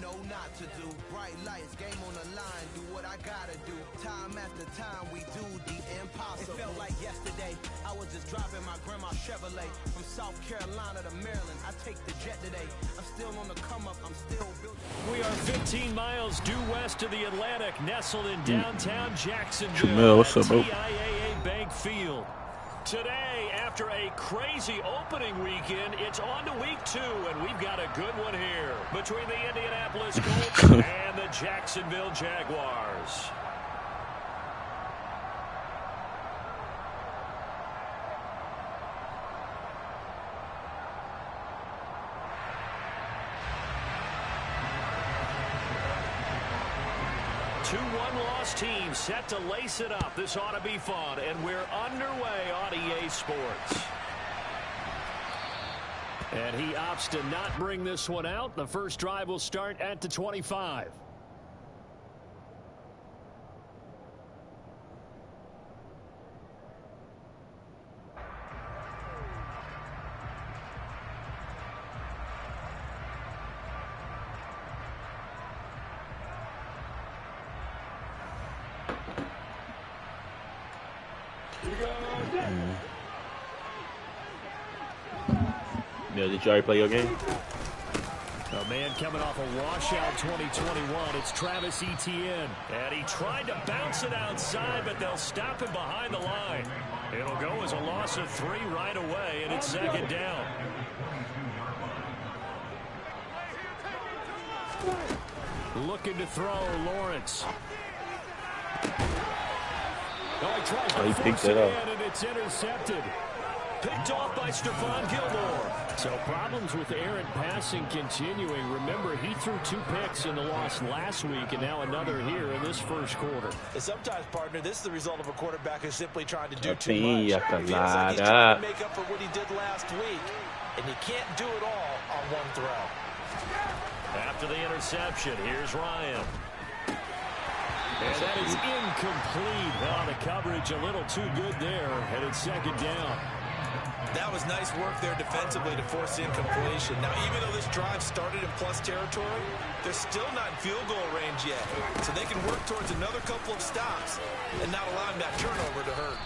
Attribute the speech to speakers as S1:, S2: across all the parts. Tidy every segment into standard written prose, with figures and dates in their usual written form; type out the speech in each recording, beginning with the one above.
S1: know not to do. Bright lights, game on the line, do what I gotta do. Time after time, we do the impossible. It felt like yesterday, I was just driving my grandma's Chevrolet from South Carolina to Maryland. I take the jet today. I'm still on the come up, I'm still built.
S2: We are 15 miles due west of the Atlantic, nestled in downtown Jacksonville at TIAA Bank Field. Today, after a crazy opening weekend, it's on to week 2, and we've got a good one here between the Indianapolis Colts and the Jacksonville Jaguars. Two one-loss teams set to lace it up. This ought to be fun, and we're underway on EA Sports. And he opts to not bring this one out. The first drive will start at the 25.
S3: Yeah, did you already play your game?
S2: A man coming off a washout 2021. It's Travis Etienne. And he tried to bounce it outside, but they'll stop him behind the line. It'll go as a loss of 3 right away, and it's second down. Looking to throw, Lawrence.
S3: He picked it up.
S2: And it's intercepted. Picked off by Stephon Gilmore. So problems with errant passing continuing. Remember, he threw 2 picks in the loss last week, and now another here in this first quarter.
S4: And sometimes, partner, this is the result of a quarterback who's simply trying to do too
S3: Feels
S4: much.
S3: like
S4: Feels like he's trying to make up for what he did last week, and you can't do it all on one throw.
S2: After the interception, here's Ryan. And that is incomplete. Oh, the coverage a little too good there, and it's second down.
S4: That was nice work there defensively to force the incompletion. Now, even though this drive started in plus territory, they're still not in field goal range yet. So they can work towards another couple of stops and not allowing that turnover to hurt.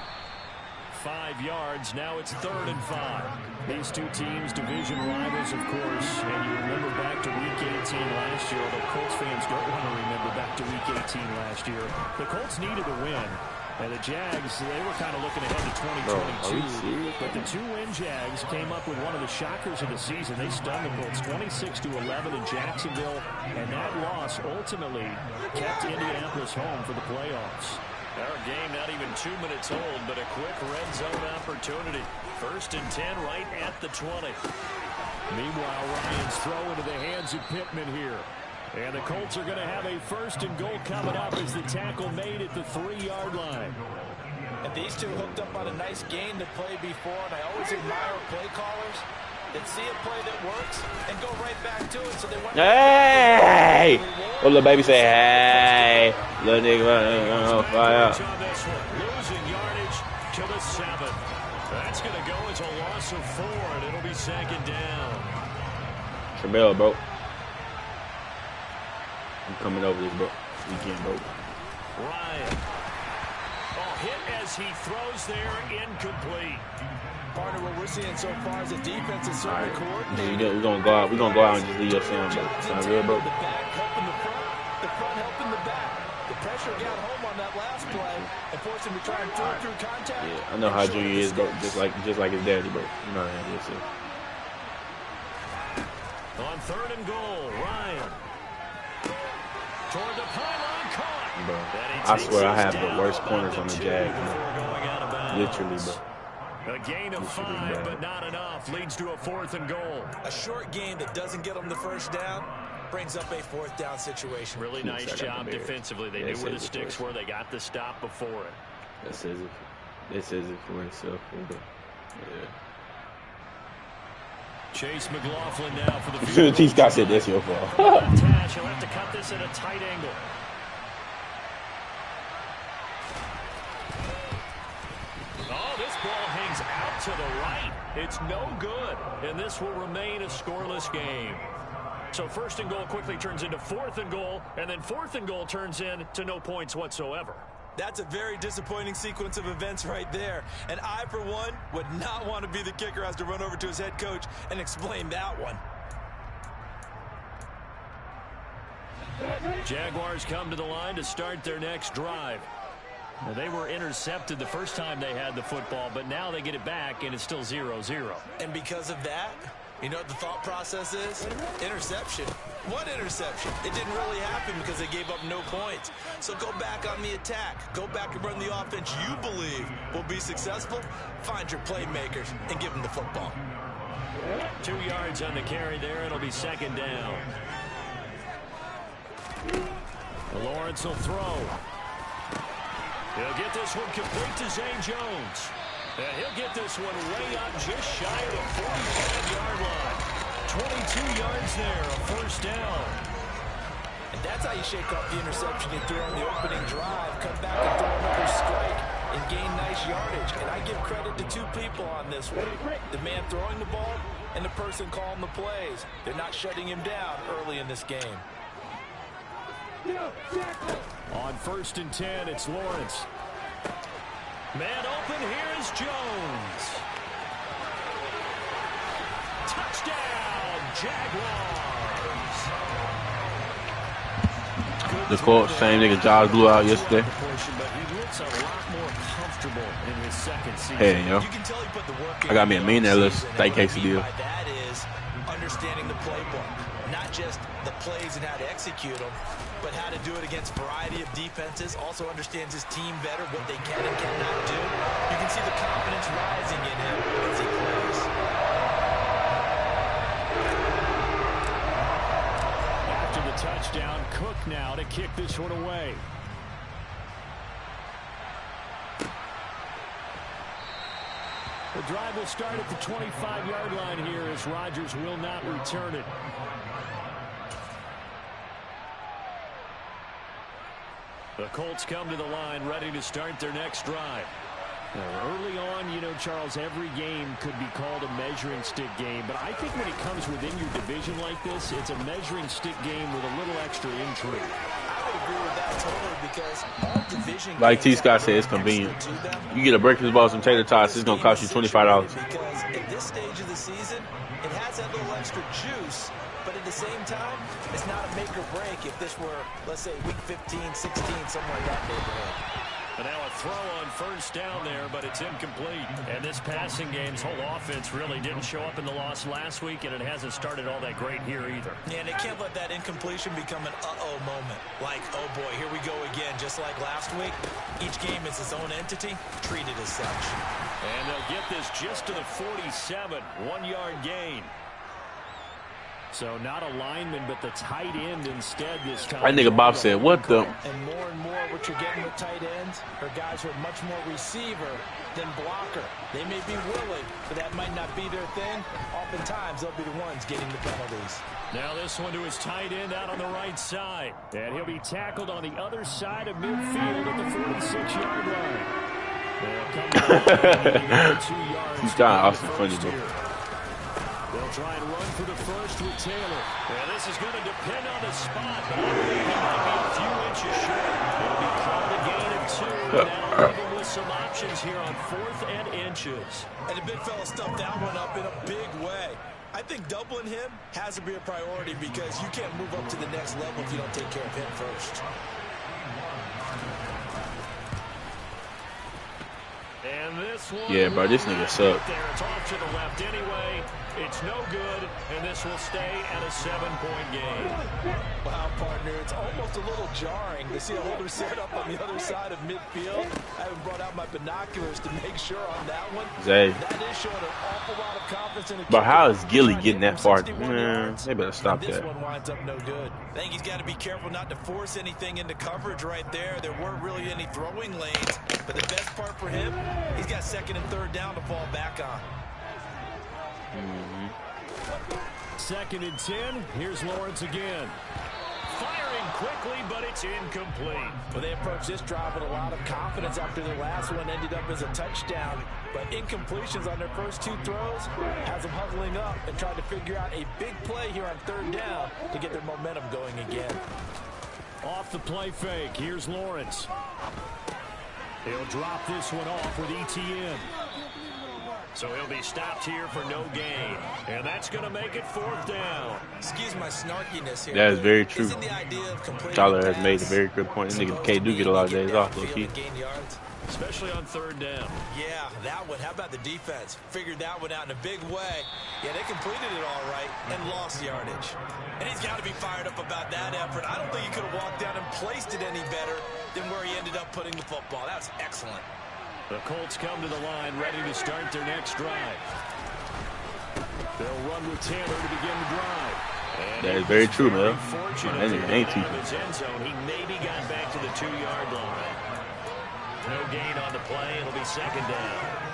S2: 5 yards. Now it's 3rd and 5. These two teams, division rivals, of course. And you remember back to Week 18 last year. Although Colts fans don't want to remember back to Week 18 last year. The Colts needed a win. And the Jags, they were kind of looking ahead to 2022. But the 2-win Jags came up with one of the shockers of the season. They stunned the Colts 26-11 in Jacksonville. And that loss ultimately kept Indianapolis home for the playoffs. Our game not even 2 minutes old, but a quick red zone opportunity. 1st and 10 right at the 20. Meanwhile, Ryan's throw into the hands of Pittman here. And the Colts are going to have a 1st and goal coming up as the tackle made at the 3-yard line.
S4: And these two hooked up on a nice game to play before, and I always admire play callers that see a play that works and go right back to it. So they want
S3: hey! What little baby say, hey? Little nigga, fire.
S2: Losing yardage to the 7. That's going to go as a loss of 4, and it'll be second down.
S3: Tremel, bro. I'm coming over this, bro. Weekend, bro.
S2: Ryan. Oh, hit as he throws there, incomplete.
S4: Partner, what we're seeing so far is the defense is certainly coordinated.
S3: We're gonna go out. We're gonna go out and just leave your sound, bro. Sound good, bro?
S4: The back helping the front helping the back. The pressure got home on that last play and forced him to try and throw through contact.
S3: Yeah, I know how Junior is, bro. Just like his daddy, bro. You know how he is.
S2: On 3rd and goal, Ryan. Toward the pylon, caught.
S3: Bro, I swear I have the worst corners on the Jags, bro. Literally, bro.
S2: A gain of 5, but not enough. Leads to a 4th and goal.
S4: A short game that doesn't get them the first down brings up a 4th down situation.
S2: Really nice job defensively. They knew where the sticks were. They got the stop before it.
S3: This says it for itself. Yeah.
S2: Chase McLaughlin now for the
S3: field. T. Scott said that's your fault.
S2: He'll have to cut this at a tight angle. Oh, this ball hangs out to the right. It's no good, and this will remain a scoreless game. So 1st and goal quickly turns into 4th and goal, and then 4th and goal turns into no points whatsoever.
S4: That's a very disappointing sequence of events right there. And I, for one, would not want to be the kicker who has to run over to his head coach and explain that one.
S2: Jaguars come to the line to start their next drive. Well, they were intercepted the first time they had the football, but now they get it back, and it's still 0-0.
S4: And because of that, you know what the thought process is? Interception. What interception? It didn't really happen because they gave up no points. So go back on the attack. Go back and run the offense you believe will be successful. Find your playmakers and give them the football.
S2: 2 yards on the carry there. It'll be 2nd down. Lawrence will throw. He'll get this one complete to Zay Jones. And he'll get this one way up just shy of the 45-yard line. 22 yards there, a 1st down.
S4: And that's how you shake off the interception you threw on the opening drive. Come back and throw another strike and gain nice yardage. And I give credit to 2 people on this one. The man throwing the ball and the person calling the plays. They're not shutting him down early in this game.
S2: On 1st and 10, it's Lawrence. Man open, here's Jones. Touchdown, Jaguars.
S3: The Colts, same nigga Jaws blew out yesterday.
S2: But he looks a lot more comfortable in his 2nd season.
S3: Hey, yo.
S4: You can tell he put the work in.
S3: I got me a mean that little steak quesadilla.
S4: By that is understanding the playbook. Not just the plays and how to execute them, but how to do it against a variety of defenses. Also understands his team better, what they can and cannot do. You can see the confidence rising in him as he plays.
S2: After the touchdown, Cook now to kick this one away. The drive will start at the 25-yard line here as Rodgers will not return it. The Colts come to the line ready to start their next drive. Now, early on, you know, Charles, every game could be called a measuring stick game. But I think when it comes within your division like this, it's a measuring stick game with a little extra intrigue.
S4: I would agree with that totally because all division
S3: Like T. Scott said, it's convenient. You get a breakfast ball, some tater tots, it's going to cost you $25.
S4: Because at this stage of the season, it has that little extra juice. But at the same time, it's not a make or break if this were, let's say, week 15, 16, somewhere in that neighborhood.
S2: And now a throw on 1st down there, but it's incomplete. And this passing game's whole offense really didn't show up in the loss last week, and it hasn't started all that great here either.
S4: Yeah, and they can't let that incompletion become an uh-oh moment. Like, oh boy, here we go again, just like last week. Each game is its own entity, treated as such.
S2: And they'll get this just to the 47, 1-yard gain. So not a lineman, but the tight end instead this time.
S3: That nigga Bob said, what the?
S4: And more what you're getting with tight ends are guys who are much more receiver than blocker. They may be willing, but that might not be their thing. Oftentimes, they'll be the ones getting the penalties.
S2: Now this one to his tight end out on the right side. And he'll be tackled on the other side of midfield at the 46-yard line.
S3: He's kind of awesome funny, bro.
S2: They'll try and run for the first with Taylor. And this is going to depend on the spot, but I believe he might be a few inches short. It'll be called a gain of 2, and that'll leave him with some options here on 4th and inches.
S4: And the big fella stuffed that one up in a big way. I think doubling him has to be a priority because you can't move up to the next level if you don't take care of him first.
S2: And this one,
S3: yeah, bro, this nigga sucks.
S2: It's off to the left anyway. It's no good, and this will stay at a 7-point game.
S4: Wow, partner, it's almost a little jarring to see a holder set up on the other side of midfield. I haven't brought out my binoculars to make sure on that one.
S3: Zay.
S4: That is showing an awful lot of confidence in the
S3: But how is Gilly getting that far? Man, they better stop
S4: this
S3: that.
S4: One winds up no good. I think he's got to be careful not to force anything into coverage right there. There weren't really any throwing lanes, but the best part for him, he's got 2nd and 3rd down to fall back on.
S2: 2nd and 10. Here's Lawrence again. firing quickly, but it's incomplete.
S4: Well, they approached this drive with a lot of confidence after their last one ended up as a touchdown. But incompletions on their first 2 throws has them huddling up and trying to figure out a big play here on 3rd down to get their momentum going again.
S2: Off the play fake, here's Lawrence. He'll drop this one off with ETN. So he'll be stopped here for no gain. And that's going to make it 4th down.
S4: Excuse my snarkiness here.
S3: That is very true.
S4: Tyler
S3: has made a very good point. Nigga K do get a lot of days off, low-key.
S2: Especially on 3rd down.
S4: Yeah, that one. How about the defense? Figured that one out in a big way. Yeah, they completed it all right and lost yardage. And he's got to be fired up about that effort. I don't think he could have walked down and placed it any better than where he ended up putting the football. That was excellent.
S2: The Colts come to the line ready to start their next drive. They'll run with Taylor to begin the drive. And
S3: that is very true, man.
S2: Ain't too. He maybe got back to the 2-yard line. No gain on the play. It'll be 2nd down.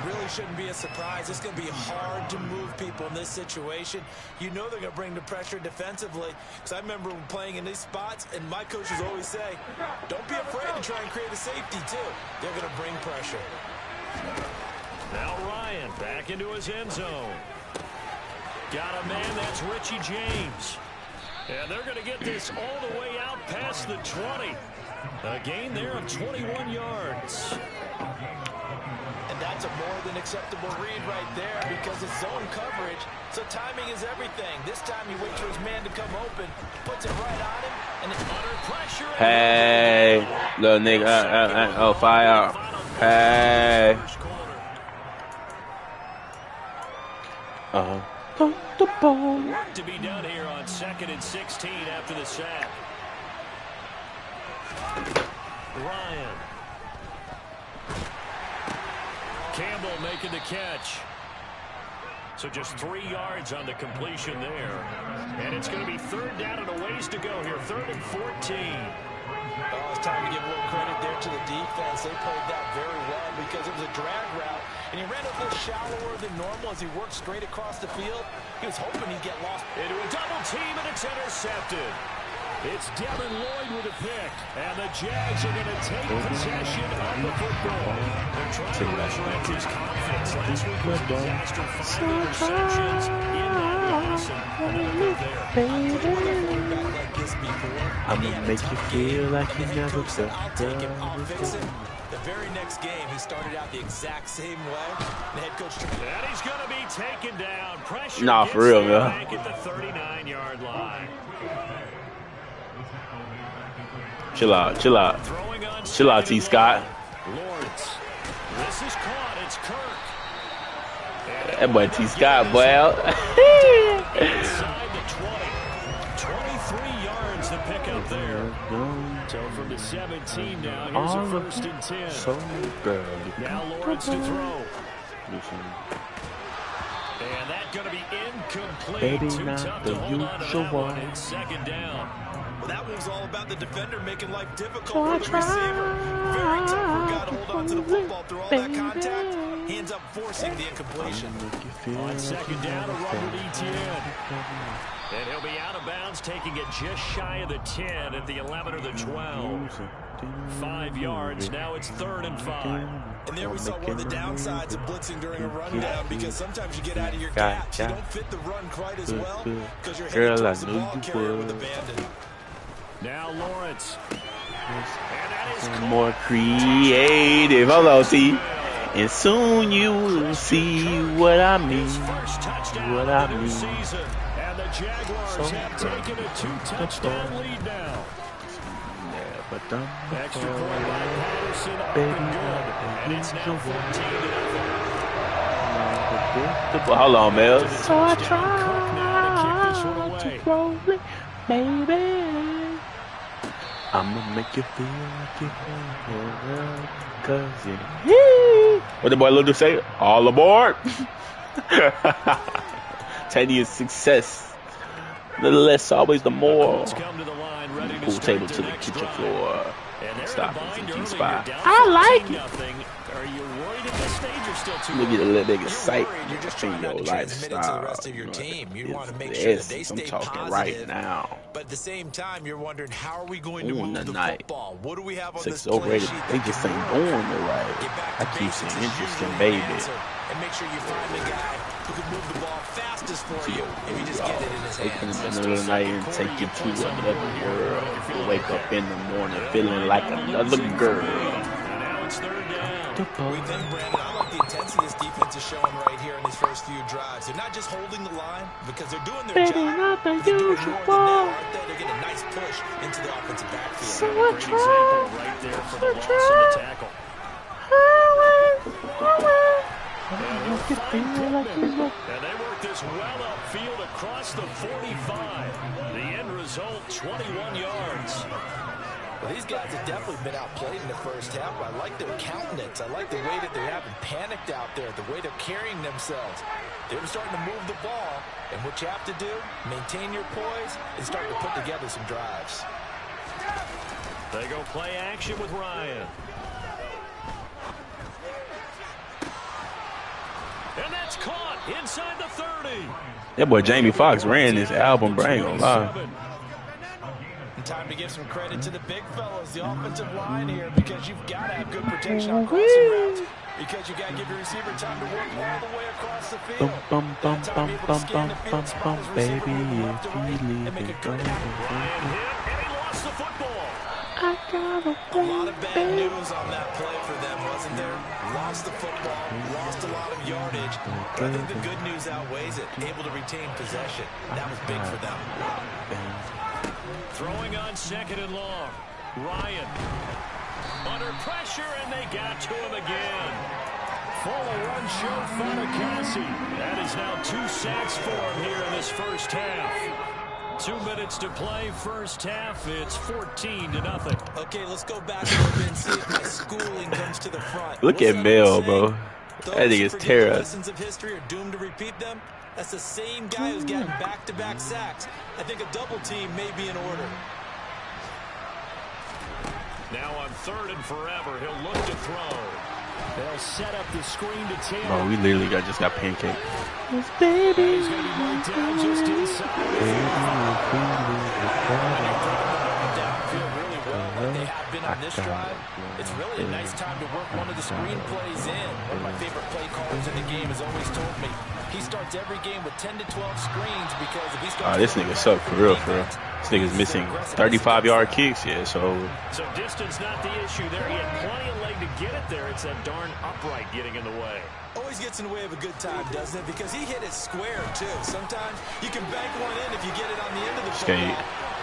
S4: Really shouldn't be a surprise. It's going to be hard to move people in this situation. You know they're going to bring the pressure defensively. Because I remember playing in these spots, and my coaches always say, don't be afraid to try and create a safety, too. They're going to bring pressure.
S2: Now Ryan back into his end zone. Got a man, that's Richie James. And they're going to get this all the way out past the 20. A gain there of 21 yards.
S4: And that's a more than acceptable read right there because it's zone coverage. So timing is everything. This time he waits for his man to come open, puts it right on him, and it's under pressure.
S3: Hey, little nigga. Oh, fire. Hey.
S2: Work to be done here on 2nd and 16 after the sack. Ryan. Campbell making the catch. So just 3 yards on the completion there. And it's going to be 3rd down and a ways to go here. 3rd and 14.
S4: Oh, it's time to give a little credit there to the defense. They played that very well because it was a drag route. And he ran a little shallower than normal as he worked straight across the field. He was hoping he'd get lost.
S2: Into a double team, and it's intercepted. It's Devin Lloyd with a pick, and the Jags are going to take possession of the football. They're trying to resurrect his confidence. Last week was a disaster. 5 interceptions in that loss, and another there.
S3: I'm going to make you feel like you never felt.
S4: The very next game, he started out the exact same way. The head coach.
S2: And he's going to be taken down. Pressure.
S3: Nah, for real, man.
S2: Back at the 39-yard line.
S3: Chill out, chill out. Chill out, T. Scott.
S2: Lawrence. This is caught. It's Kirk.
S3: That boy T. Scott, boy.
S2: Inside the 20. 23 yards to pick up there. So from the 17 now, here's a 1st and 10.
S3: So good.
S2: Now Lawrence to throw. And that's going to be incomplete.
S3: Baby,
S2: Too
S3: not
S2: tough
S3: the
S2: to hold on to that one.
S3: usual.
S2: It's 2nd down.
S4: Well, that one's all about the defender making life difficult for the receiver. Very tough guy to hold on to the football through all that contact. He ends up forcing the incompletion.
S2: On 2nd down, a run with ETN. And he'll be out of bounds, taking it just shy of the 10 at the 11 or the 12. 5 yards, now it's 3rd and 5.
S4: And there we saw one of the downsides of blitzing during a rundown because sometimes you get out of your gaps. You don't fit the run quite as well because you're headed towards the ball carrier with abandon.
S2: Now Lawrence. And that is
S3: More creative. Hold on, T. And soon you will see what I mean. What I mean.
S2: And the Jaguars have taken a 2-touchdown lead now. Extra point by Patterson, up and good. And it's now 14-0.
S3: Hold on, Mel.
S2: So I try to roll it,
S3: baby. I'ma make you feel like you can, cause you. What the boy Luther say? All aboard. 10 years success. Little less, always the more. Pool table to the kitchen floor. Stop it, spot. I like it.
S2: Are you worried at this stage or still too
S3: Let me get a little bit
S4: You're
S3: excited
S4: worried. You're just
S3: in
S4: trying not
S3: your
S4: to transmit it to the
S3: lifestyle.
S4: rest of your team. You want to make
S3: It's
S4: sure that they
S3: I'm
S4: stay
S3: talking
S4: positive.
S3: right now.
S4: But at the same time, you're wondering, how are we going to
S3: On
S4: move
S3: the
S4: the
S3: night.
S4: football? What do we have on
S3: 6
S4: this play
S3: overrated.
S4: sheet
S3: They
S4: that
S3: just
S4: can
S3: ain't
S4: work?
S3: doing it right.
S4: Get back
S3: I
S4: to
S3: keep
S4: basics
S3: saying
S4: is
S3: interesting,
S4: usually
S3: baby.
S4: the answer. And make sure you find the guy who can move the ball fastest for you, and you just get it in his
S3: They come in
S4: hands.
S3: the middle of the night and take you to another world. You wake up in the morning feeling like another girl.
S2: And now it's third down.
S4: We think, Brandon, I like the intensity this defense is showing right here in these first few drives. They're not just holding the line because they're doing their job, but they're doing more than that, aren't they? They're getting a nice push into the offensive backfield.
S2: And a great example right there for the loss in the tackle. And they work this well upfield across the 45. The end result, 21 yards.
S4: Well, these guys have definitely been outplayed in the first half. I like their countenance. I like the way that they haven't panicked out there, the way they're carrying themselves. They're starting to move the ball, and what you have to do, maintain your poise, and start to put together some drives.
S2: They go play action with Ryan. And that's caught inside the 30.
S3: That boy Jamie Foxx ran this album, bro. I ain't gonna lie.
S4: Time to give some credit to the big fellas, the offensive line here, because you've got to have good protection on crossing routes, because you got to give your receiver time to work all the way across the field. That's how you're able to scan the field, spot his receiver, move him left to right, and make a good accurate
S2: Ryan hit, and he lost the football.
S4: A lot of bad news on that play for them, wasn't there? Lost the football, lost a lot of yardage, but I think the good news outweighs it. Able to retain possession. That was big for them.
S2: Throwing on second and long. Ryan under pressure, and they got to him again. Full run show Fatukasi. That is now 2 sacks for him here in this first half. 2 minutes to play, first half. It's 14-0.
S4: Okay, let's go back a little bit and see if my schooling comes to the front.
S3: Look at Mel, bro. That nigga's terror.
S4: Lessons of history are doomed to repeat them. That's the same guy who's getting back-to-back sacks. I think a double team may be in order.
S2: Now on 3rd and forever, he'll look to throw. They'll set up the screen to Tim.
S3: Bro, we literally just got pancaked.
S2: He's going to be marked down just
S4: They have been on this drive. It's really a nice time to work one of the screen plays in. One of my favorite play callers in the game has always told me he starts every game with 10 to 12 screens because if he starts...
S3: this nigga suck for real, for real. This nigga's missing 35-yard kicks, yeah, so
S2: distance not the issue there. He had plenty of leg to get it there. It's that darn upright getting in the way.
S4: Always gets in the way of a good time, doesn't it? Because he hit it square, too. Sometimes you can bank one in if you get it on the end of the football.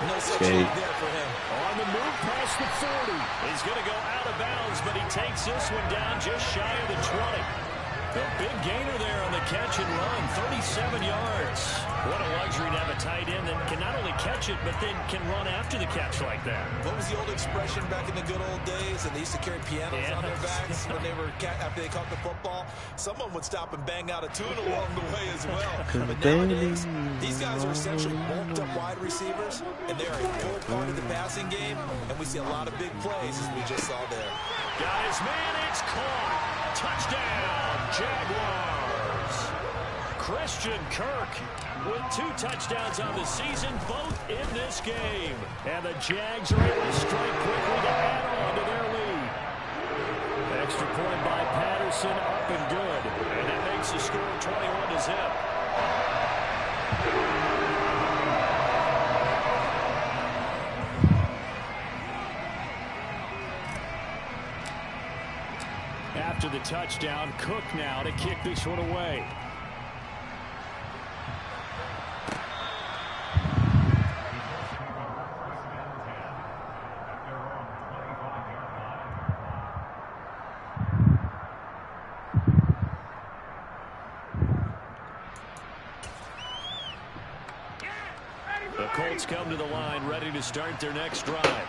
S4: No such luck there for him.
S2: On the move past the 40. He's going to go out of bounds, but he takes this one down just shy of the 20. The big gainer there on the catch and run, 37 yards. What a luxury to have a tight end that can not only catch it, but then can run after the catch like that.
S4: What was the old expression back in the good old days? And they used to carry pianos on their backs when they were after they caught the football. Someone would stop and bang out a tune along the way as well. But nowadays, these guys are essentially bulked up wide receivers, and they're a full part of the passing game. And we see a lot of big plays as we just saw there.
S2: Got his man, it's caught. Touchdown, Jaguars. Christian Kirk with 2 touchdowns on the season, both in this game. And the Jags are able to strike quickly to add on to their lead. Extra point by Patterson, up and good. And that makes the score 21-0. After the touchdown, Cook now to kick this one away. The Colts come to the line, ready to start their next drive.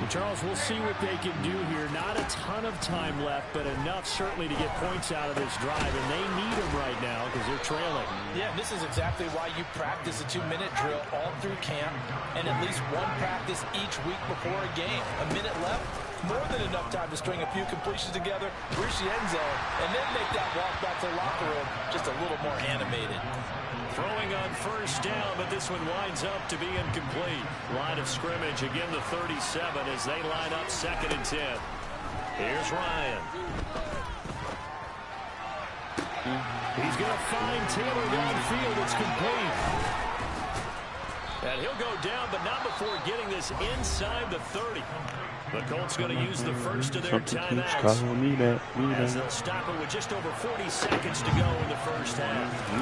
S2: Charles, we'll see what they can do here. Not a ton of time left, but enough certainly to get points out of this drive, and they need them right now because they're trailing.
S4: Yeah, this is exactly why you practice a 2-minute drill all through camp and at least one practice each week before a game. A minute left, more than enough time to string a few completions together, reach the end zone, and then make that walk back to the locker room just a little more animated.
S2: Throwing on first down, but this one winds up to be incomplete. Line of scrimmage, again the 37 as they line up 2nd and 10. Here's Ryan. He's going to find Taylor downfield. It's complete. And he'll go down, but not before getting this inside the 30. The Colts going to use the first of their timeouts. As they'll stop it with just over 40 seconds to go in the first half.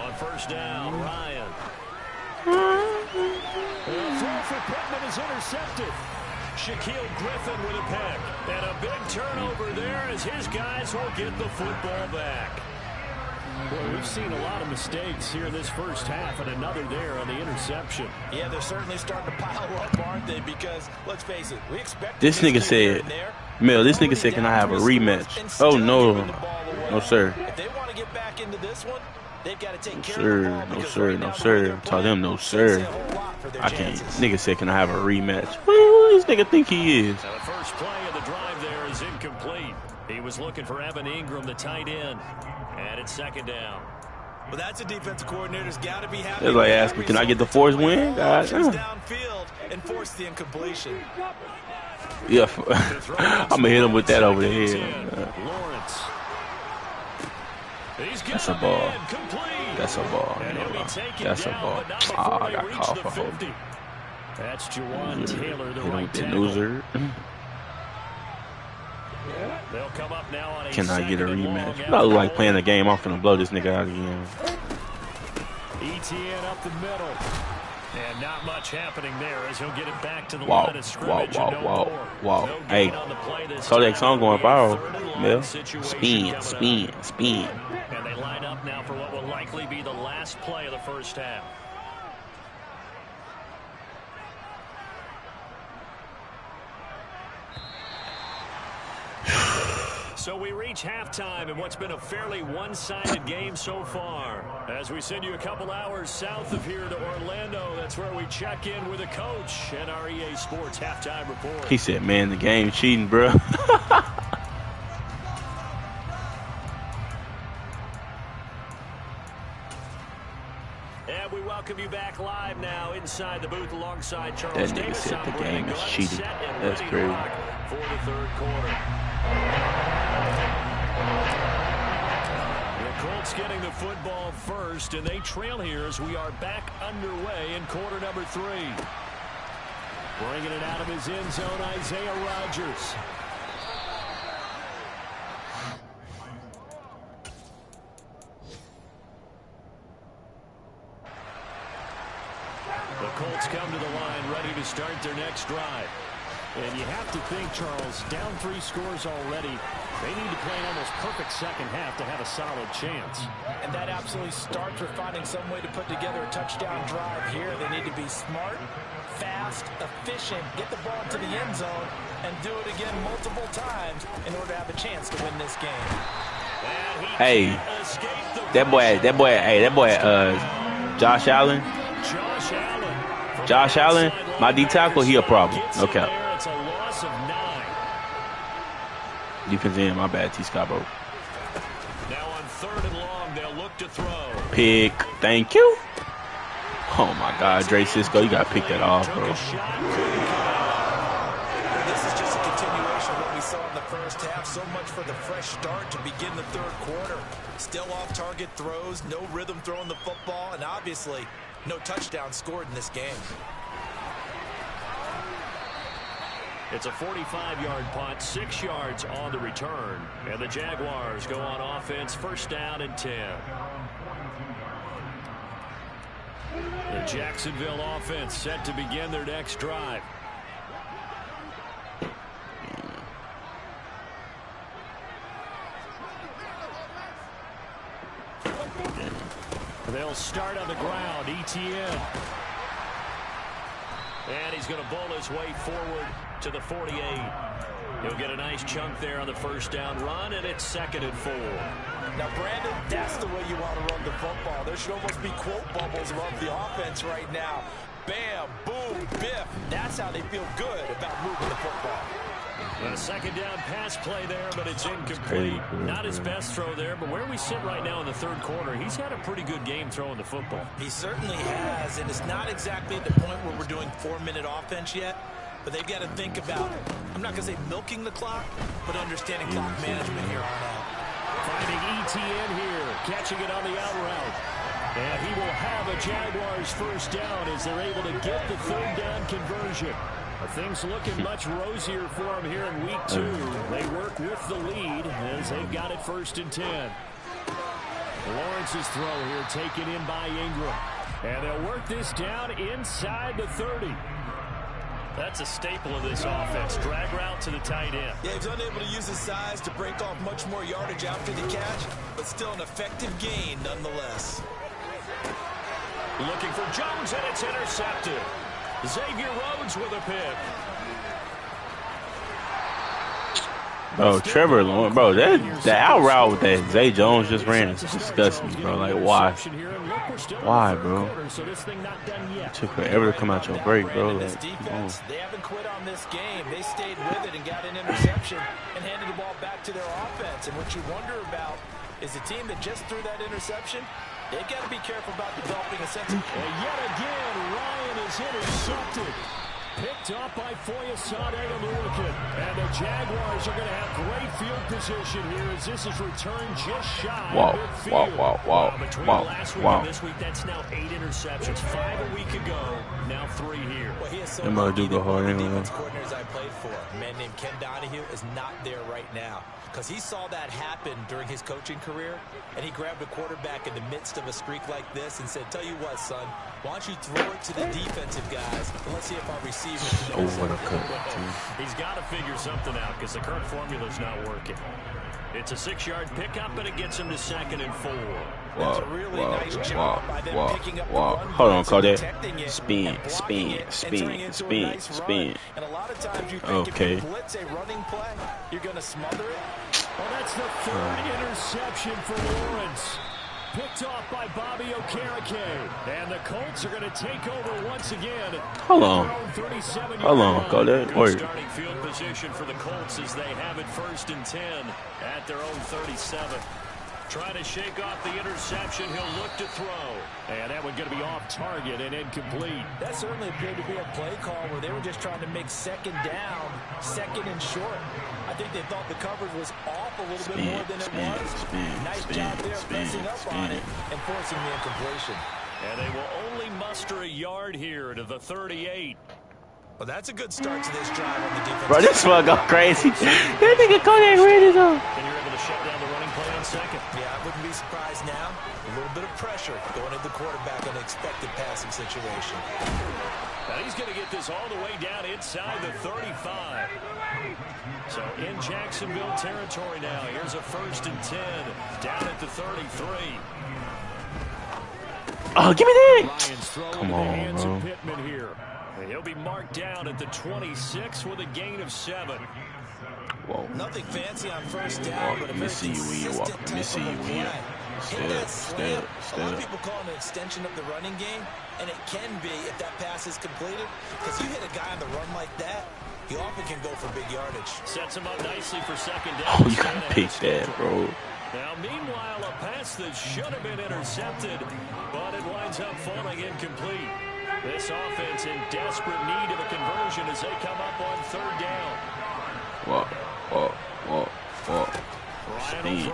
S2: On first down, Ryan. The throw for Pittman is intercepted. Shaquille Griffin with a pick. And a big turnover there as his guys will get the football back. Well, we've seen a lot of mistakes here in this first half, and another there on the interception.
S4: Yeah, they're certainly starting to pile up, aren't they? Because, let's face it, we expect
S3: this nigga said, Mel, this nigga said, can I have a rematch? Oh, no. No, sir.
S4: If they want to get back into this one, they've got to take care
S3: sir,
S4: of the ball.
S3: No, sir. No, sir. Tell them no, sir. I can't. Nigga said, can I have a rematch? Who does this nigga think he is?
S2: Now, the first play of the drive there is incomplete. He was looking for Evan Ingram, the tight end. And it's 2nd down.
S4: Well, that's a defensive coordinator's got to be happy.
S3: It's like asking, can I get the fourth win?
S4: Downfield and force the incompletion.
S3: Yeah, I'm gonna hit him with that over the head.
S2: Lawrence.
S3: That's a ball. That's a ball. That's a ball. Oh, I got called for holding.
S2: That's Jawan Taylor, the right
S3: tackle.
S2: They'll come up now on a
S3: Can I get a rematch? I look like playing a game. I'm finna blow this nigga out again.
S2: ETN up the middle. And not much happening there as he'll get it back to the line of scrimmage.
S3: Wow. Hey, Kodak song going viral. Mel. Spin.
S2: And they line up now for what will likely be the last play of the first half. So we reach halftime in what's been a fairly one-sided game so far. As we send you a couple hours south of here to Orlando, that's where we check in with a coach and our EA Sports halftime report.
S3: He said, man, the game cheating, bro.
S2: And we welcome you back live now inside the booth alongside Charles
S3: That nigga
S2: Davis.
S3: said the game is cheating. That's crazy.
S2: For the third quarter. The Colts getting the football first, and they trail here as we are back underway in quarter number 3. Bringing it out of his end zone, Isaiah Rodgers. The Colts come to the line ready to start their next drive. And you have to think, Charles, down 3 scores already. They need to play an almost perfect second half to have a solid chance.
S4: And that absolutely starts with finding some way to put together a touchdown drive here. They need to be smart, fast, efficient, get the ball to the end zone, and do it again multiple times in order to have a chance to win this game.
S3: Hey, that boy, Josh Allen, my D tackle, he a problem. Okay. Defense end, my bad, T. Scott, bro.
S2: Now on 3rd and long, they'll look to throw.
S3: Pick, thank you. Oh my God, Dre Cisco, you gotta pick that off, bro.
S4: This is just a continuation of what we saw in the first half. So much for the fresh start to begin the third quarter. Still off target throws, no rhythm throwing the football, and obviously no touchdown scored in this game.
S2: It's a 45-yard punt, 6 yards on the return. And the Jaguars go on offense, 1st down and 10. The Jacksonville offense set to begin their next drive. They'll start on the ground, ETN. And he's going to bowl his way forward to the 48. He'll get a nice chunk there on the 1st down run, and it's 2nd and 4.
S4: Now, Brandon, that's the way you want to run the football. There should almost be quote bubbles above the offense right now. Bam, boom, biff. That's how they feel good about moving the football.
S2: A second down pass play there, but it's incomplete. Not his best throw there, but where we sit right now in the third quarter, he's had a pretty good game throwing the football.
S4: He certainly has, and it's not exactly at the point where we're doing 4-minute offense yet, but they've got to think about, I'm not going to say milking the clock, but understanding clock management here on out.
S2: Finding ETN here, catching it on the out route. And he will have a Jaguars first down as they're able to get the third down conversion. Things looking much rosier for them here in week 2. They work with the lead as they've got it 1st and 10. Lawrence's throw here taken in by Ingram. And they'll work this down inside the 30. That's a staple of this offense. Drag route to the tight end.
S4: Yeah, he's unable to use his size to break off much more yardage after the catch, but still an effective gain nonetheless.
S2: Looking for Jones, and it's intercepted. Xavier Rhodes with a pick.
S3: Bro, Trevor Lawrence, bro, that out route that Zay Jones just ran is disgusting, bro. Like, why? Why, bro? It took forever to come out your break, bro. Like,
S4: they haven't quit on this game. They stayed with it and got an interception and handed the ball back to their offense. And what you wonder about is the team that just threw that interception, they've got to be careful about developing a sense of...
S2: And yet again, Ryan is intercepted. Picked up by Foyesade American. And the Jaguars are going to have great field position here as this is returned just shy of midfield. Between last week and this week, that's now 8 interceptions. 5 a week ago, now 3 here.
S4: Well, he is so lucky that one of the defense coordinators I played for, a man named Ken Donahue, is not there right now. Because he saw that happen during his coaching career, and he grabbed a quarterback in the midst of a streak like this and said, tell you what, son, why don't you throw it to the defensive guys, and let's see if our receivers can
S2: He's got to figure something out because the current formula's not working. It's a 6-yard pickup, but it gets him to 2nd and 4.
S4: That's a really nice job by them picking up the run.
S3: Hold on, call that. Spin.
S4: And a lot of times you think if you blitz a running play, you're going to smother it.
S2: Well, that's the 3rd interception for Lawrence. Picked off by Bobby Okereke. And the Colts are going to take over once again.
S3: Hold on, call that.
S2: Good starting field position for the Colts as they have it 1st and 10 at their own 37. Trying to shake off the interception. He'll look to throw. And that one's going to be off target and incomplete.
S4: That certainly appeared to be a play call where they were just trying to make 2nd down, 2nd and short. I think they thought the coverage was off a little bit more than it was. Nice job there pressing up on it and forcing the incompletion.
S2: And they will only muster a yard here to the 38.
S4: Well, that's a good start to this drive on the defense.
S3: Bro, this one go crazy. That nigga Kodak ran his own.
S2: And you're able to shut down the running play on 2nd.
S4: Yeah, I wouldn't be surprised now. A little bit of pressure going at the quarterback in an expected passing situation.
S2: Now he's going to get this all the way down inside the 35. So in Jacksonville territory now. Here's a 1st and 10 down at the 33.
S3: Oh, give me that.
S2: Ryan's throwing
S3: Come
S2: in the
S3: on,
S2: hands
S3: bro.
S2: of Pittman here. He'll be marked down at the 26 with a gain of 7.
S3: Whoa.
S4: Nothing fancy on 1st down, but a very consistent type of play. Hit that slam. A lot of people call it an extension of the running game, and it can be if that pass is completed. Because you hit a guy on the run like that, he often can go for big yardage.
S2: Sets him up nicely for 2nd down.
S3: Oh, you gotta pitch that, bro.
S2: Now, meanwhile, a pass that should have been intercepted, but it winds up falling incomplete. This offense in desperate need of a conversion as they come up on 3rd down.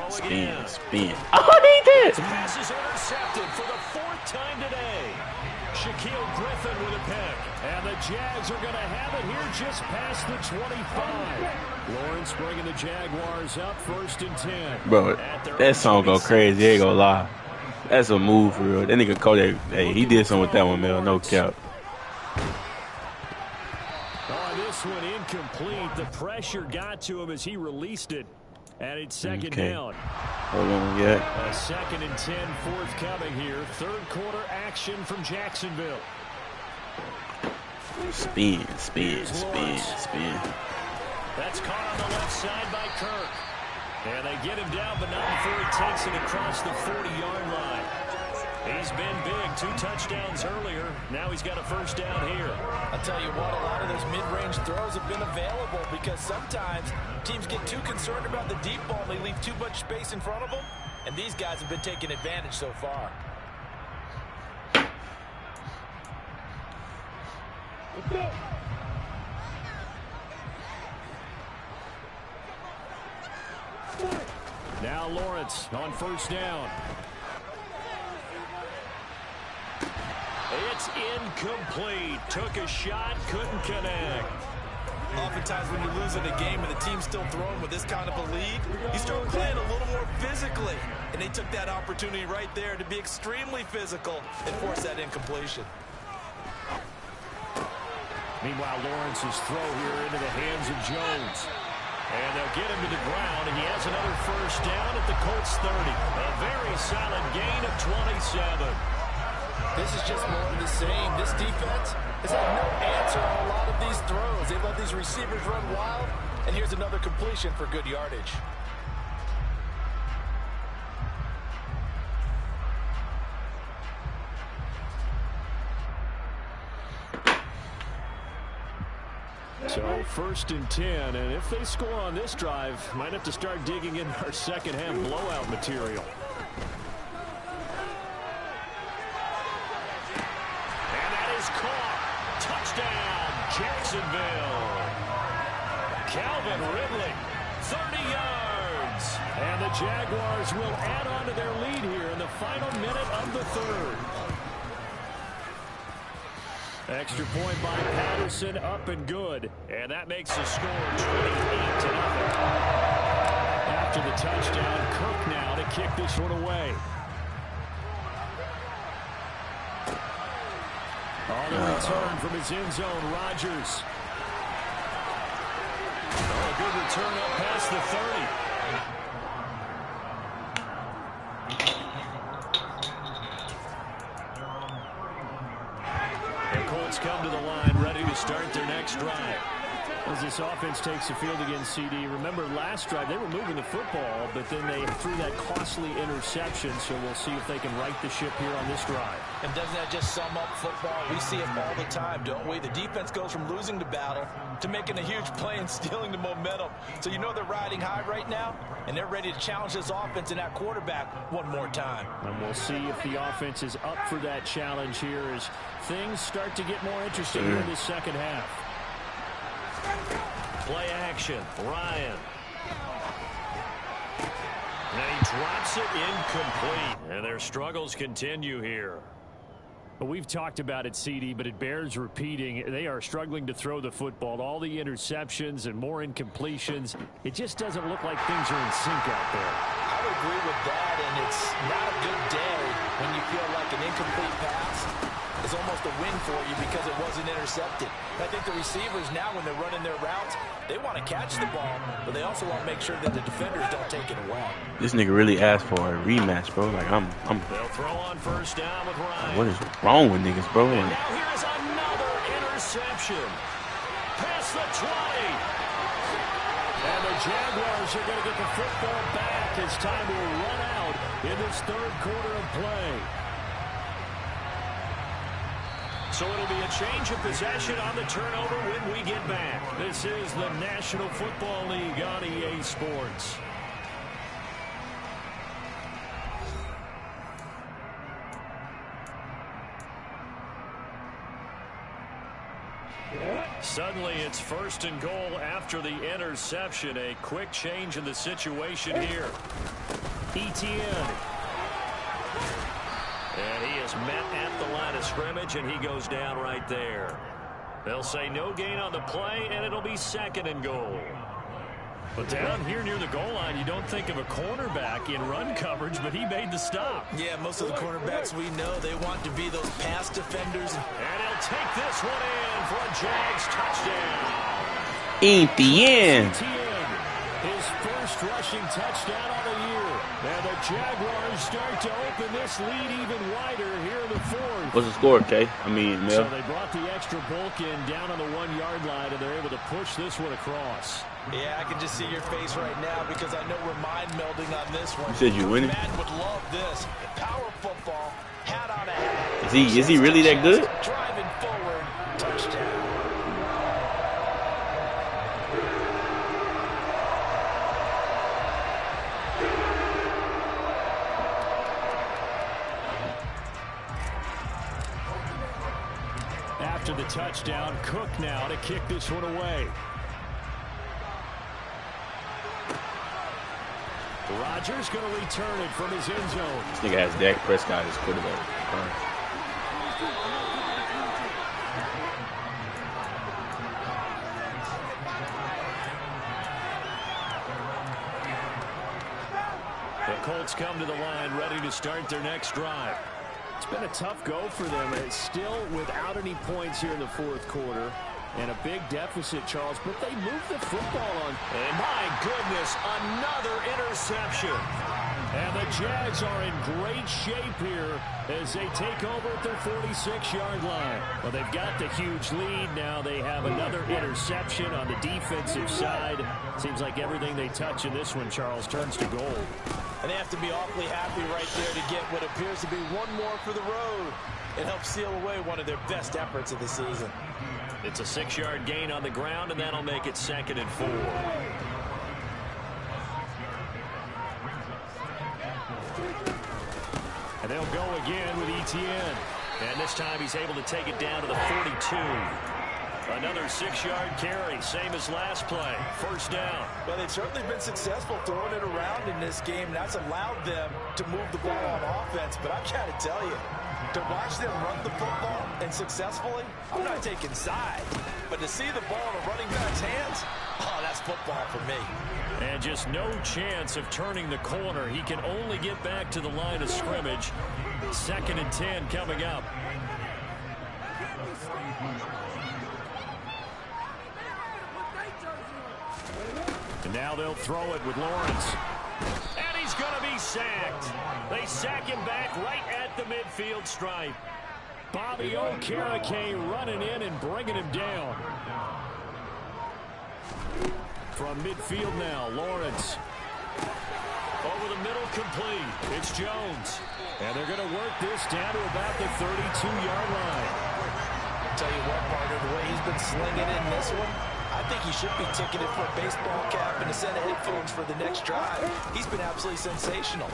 S3: Spin. Oh, I need that.
S2: Pass is intercepted for the 4th time today. Shaquille Griffin with a pick. And the Jags are going to have it here just past the 25. Lawrence bringing the Jaguars up 1st and 10.
S3: Bro, that song go crazy. Ain't gonna lie. That's a move for real. That nigga Kodak, hey, he did something with that one, man. No cap.
S2: Oh, this one incomplete. The pressure got to him as he released it. And it's 2nd down.
S3: Hold on, yeah.
S2: A 2nd and 10 forthcoming here. 3rd quarter action from Jacksonville.
S3: Spin.
S2: That's caught on the left side by Kirk. And they get him down, but not before he takes it across the 40-yard line. He's been big. 2 touchdowns earlier. Now he's got a first down here.
S4: I'll tell you what, a lot of those mid-range throws have been available because sometimes teams get too concerned about the deep ball. They leave too much space in front of them, and these guys have been taking advantage so far.
S2: Now Lawrence on first down. It's incomplete. Took a shot, couldn't connect.
S4: Oftentimes when you're losing a game and the team's still throwing with this kind of a lead, you start playing a little more physically. And they took that opportunity right there to be extremely physical and force that incompletion.
S2: Meanwhile, Lawrence's throw here into the hands of Jones. And they'll get him to the ground, and he has another first down at the Colts 30. A very solid gain of 27.
S4: This is just more of the same. This defense has had no answer on a lot of these throws. They let these receivers run wild, and here's another completion for good yardage.
S2: So 1st and 10, and if they score on this drive, might have to start digging in our second half blowout material. And that is caught. Touchdown, Jacksonville. Calvin Ridley, 30 yards. And the Jaguars will add on to their lead here in the final minute of the 3rd. Extra point by Patterson, up and good. And that makes the score 28-0. After the touchdown, Cook now to kick this one away. On the return from his end zone, Rodgers. Oh, a good return up past the 30. Come to the line, ready to start their next drive. As this offense takes the field against CD, remember last drive they were moving the football, but then they threw that costly interception, so we'll see if they can right the ship here on this drive.
S4: And doesn't that just sum up football? We see it all the time, don't we? The defense goes from losing the battle to making a huge play and stealing the momentum. So you know they're riding high right now, and they're ready to challenge this offense and that quarterback one more time.
S2: And we'll see if the offense is up for that challenge here as things start to get more interesting here in the second half. Play action, Ryan. And he drops it incomplete. And their struggles continue here. We've talked about it, CD, but it bears repeating. They are struggling to throw the football. All the interceptions and more incompletions. It just doesn't look like things are in sync out there.
S4: I would agree with that, and it's not a good day when you feel like an incomplete pass is almost a win for you because it wasn't intercepted. I think the receivers now, when they're running their routes, they want to catch the ball, but they also want to make sure that the defenders don't take it away.
S3: This nigga really asked for a rematch, bro. Like I'm
S2: They'll throw on first down with Ryan.
S3: What is wrong with niggas, bro?
S2: And now here's another interception. Past the 20. And the Jaguars are going to get the football back as time will run out in this 3rd quarter of play. So it'll be a change of possession on the turnover when we get back. This is the National Football League on EA Sports. Suddenly it's 1st and goal after the interception. A quick change in the situation here. Etienne. And he is met at the line of scrimmage, and he goes down right there. They'll say no gain on the play, and it'll be 2nd and goal. But down here near the goal line, you don't think of a cornerback in run coverage, but he made the stop.
S4: Yeah, most of the cornerbacks we know, they want to be those pass defenders.
S2: And he'll take this one in for a Jags touchdown.
S3: Etienne.
S2: His first rushing touchdown on the year. And the Jaguars start to open this lead even wider here in the 4th.
S3: What's the score, Kay? Mel?
S2: So they brought the extra bulk in down on the 1-yard line, and they're able to push this one across.
S4: Yeah, I can just see your face right now because I know we're mind melding on this one.
S3: You said you winning?
S4: Madden would love this. Power football,
S3: Is he really that good?
S4: Driving forward, touchdown.
S2: After the touchdown, Cook now to kick this one away. Rodgers going to return it from his end zone.
S3: This nigga has Dak Prescott as quarterback.
S2: The Colts come to the line ready to start their next drive. It's been a tough go for them. It's still without any points here in the fourth quarter. And a big deficit, Charles, but they moved the football on. And my goodness, another interception. And the Jags are in great shape here as they take over at their 46-yard line. Well, they've got the huge lead. Now they have another interception on the defensive side. Seems like everything they touch in this one, Charles, turns to gold.
S4: And they have to be awfully happy right there to get what appears to be one more for the road. It helps seal away one of their best efforts of the season.
S2: It's a 6-yard gain on the ground, and that'll make it 2nd and 4. And they'll go again with Etienne. And this time he's able to take it down to the 42. Another 6-yard carry, same as last play. First down.
S4: Well, they've certainly been successful throwing it around in this game. That's allowed them to move the ball on offense. But I've got to tell you, to watch them run the football and successfully, I'm not taking side. But to see the ball in a running back's hands, oh, that's football for me.
S2: And just no chance of turning the corner. He can only get back to the line of scrimmage. 2nd and 10 coming up. And now they'll throw it with Lawrence. And he's going to be sacked. They sack him back right at the midfield stripe. Bobby Okereke running in and bringing him down. From midfield now, Lawrence. Over the middle, complete. It's Jones. And they're going to work this down to about the 32-yard line.
S4: Tell you what, partner, the way he's been slinging in this one, I think he should be ticketed for a baseball cap and a set of headphones for the next drive. He's been absolutely sensational.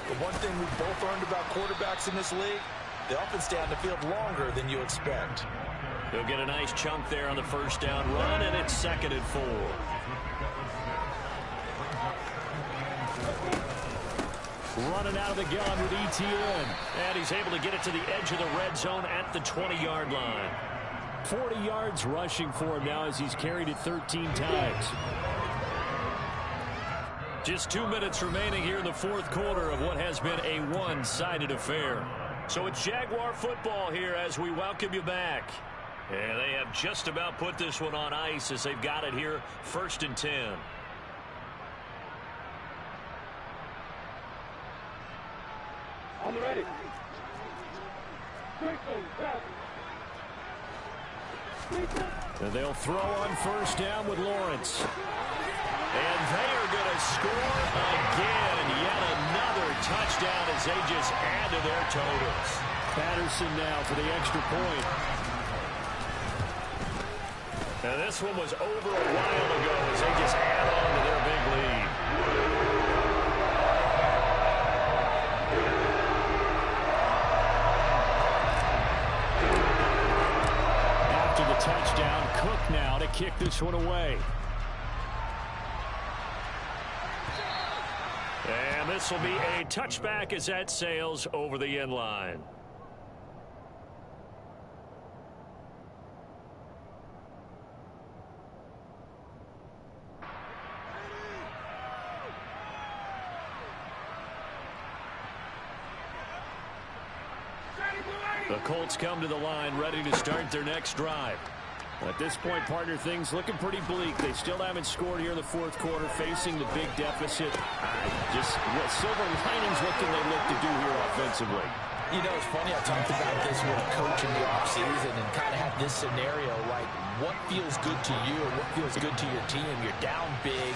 S4: The one thing we've both learned about quarterbacks in this league, they often stay on the field longer than you expect.
S2: He'll get a nice chunk there on the first down run, and it's 2nd and 4. Running out of the gun with Etienne. And he's able to get it to the edge of the red zone at the 20-yard line. 40 yards rushing for him now as he's carried it 13 times. Just 2 minutes remaining here in the fourth quarter of what has been a one-sided affair. So it's Jaguar football here as we welcome you back. And they have just about put this one on ice as they've got it here, 1st and 10.
S5: I'm ready.
S2: And they'll throw on first down with Lawrence. And they are going to score again. Yet another touchdown as they just add to their totals. Patterson now for the extra point. Now this one was over a while ago as they just add on to their big lead. After the touchdown, Cook now to kick this one away. And this will be a touchback as that sails over the end line. The Colts come to the line ready to start their next drive. At this point, partner, things looking pretty bleak. They still haven't scored here in the fourth quarter, facing the big deficit. Just what silver linings, what can they look to do here offensively?
S4: You know, it's funny, I talked about this with a coach in the offseason and kind of had this scenario, like what feels good to you or what feels good to your team. You're down big.